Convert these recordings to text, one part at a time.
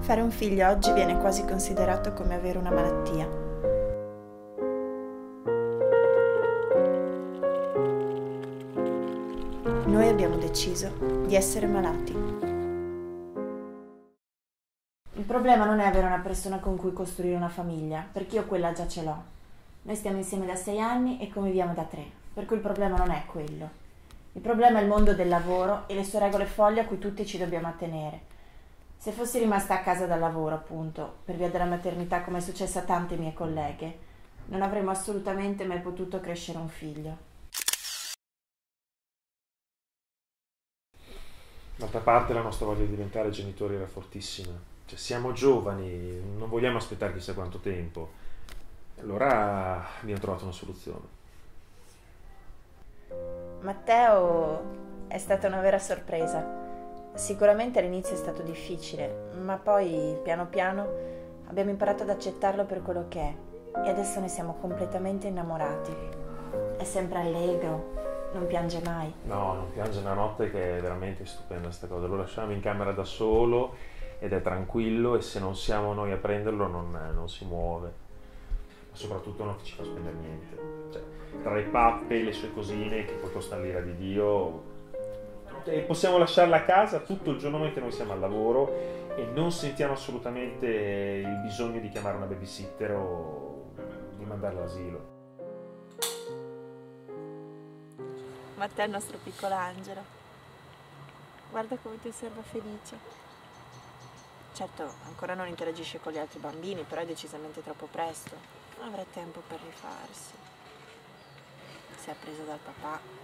Fare un figlio oggi viene quasi considerato come avere una malattia. Noi abbiamo deciso di essere malati. Il problema non è avere una persona con cui costruire una famiglia, perché io quella già ce l'ho. Noi stiamo insieme da 6 anni e conviviamo da 3, per cui il problema non è quello. Il problema è il mondo del lavoro e le sue regole folli a cui tutti ci dobbiamo attenere. Se fossi rimasta a casa dal lavoro, appunto, per via della maternità, come è successo a tante mie colleghe, non avremmo assolutamente mai potuto crescere un figlio. D'altra parte la nostra voglia di diventare genitori era fortissima. Cioè, siamo giovani, non vogliamo aspettare chissà quanto tempo. Allora abbiamo trovato una soluzione. Matteo è stata una vera sorpresa. Sicuramente all'inizio è stato difficile, ma poi piano piano abbiamo imparato ad accettarlo per quello che è e adesso ne siamo completamente innamorati. È sempre allegro, non piange mai. No, non piange una notte, che è veramente stupenda sta cosa. Lo lasciamo in camera da solo ed è tranquillo, e se non siamo noi a prenderlo non si muove. Ma soprattutto non ci fa spendere niente. Cioè, tra le pappe e le sue cosine, che poi costa l'ira di Dio, e possiamo lasciarla a casa tutto il giorno mentre noi siamo al lavoro e non sentiamo assolutamente il bisogno di chiamare una babysitter o di mandarla all'asilo. Matteo è il nostro piccolo angelo. Guarda come ti osserva felice. Certo, ancora non interagisce con gli altri bambini, però è decisamente troppo presto. Avrà tempo per rifarsi. Si è preso dal papà.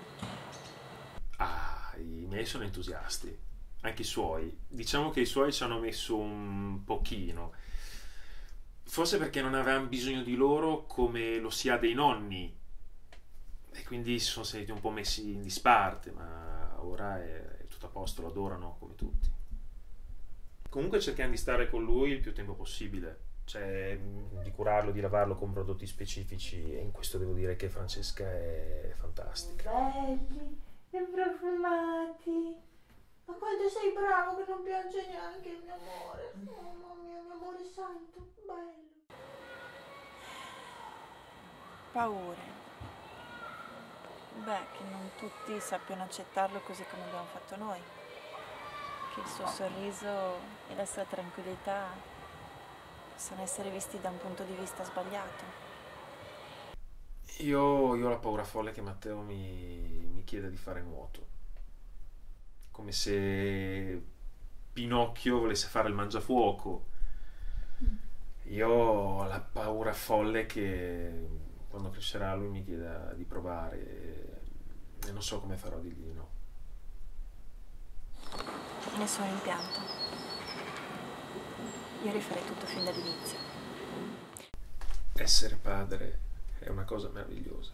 I miei sono entusiasti, anche i suoi. Diciamo che i suoi ci hanno messo un pochino. Forse perché non avevamo bisogno di loro come lo si ha dei nonni. E quindi si sono sentiti un po' messi in disparte, ma ora è tutto a posto, lo adorano come tutti. Comunque cerchiamo di stare con lui il più tempo possibile, cioè di curarlo, di lavarlo con prodotti specifici, e in questo devo dire che Francesca è fantastica. Belli e profumati. Ma quanto sei bravo che non piange neanche il mio amore. Mamma mia, mio amore santo, bello. Paure. Beh, che non tutti sappiano accettarlo così come abbiamo fatto noi. Che il suo sorriso e la sua tranquillità possono essere visti da un punto di vista sbagliato. Io ho la paura folle che Matteo mi chieda di fare nuoto. Come se Pinocchio volesse fare il mangiafuoco. Io ho la paura folle che quando crescerà lui mi chieda di provare e non so come farò a dirgli no. Nessun rimpianto. Io rifarei tutto fin dall'inizio. Essere padre è una cosa meravigliosa.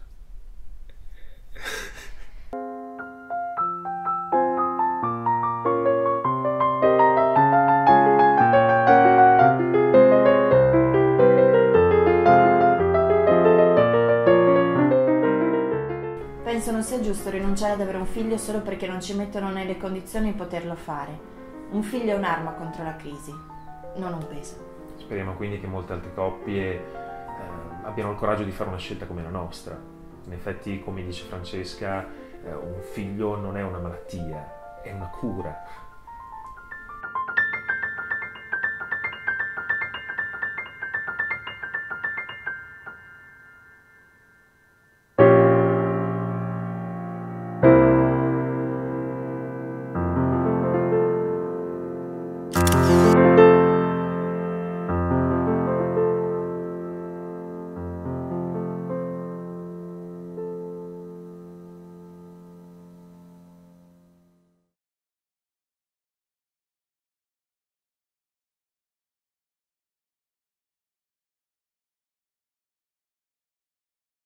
Penso non sia giusto rinunciare ad avere un figlio solo perché non ci mettono nelle condizioni di poterlo fare. Un figlio è un'arma contro la crisi, non un peso. Speriamo quindi che molte altre coppie abbiano il coraggio di fare una scelta come la nostra. In effetti, come dice Francesca, un figlio non è una malattia, è una cura.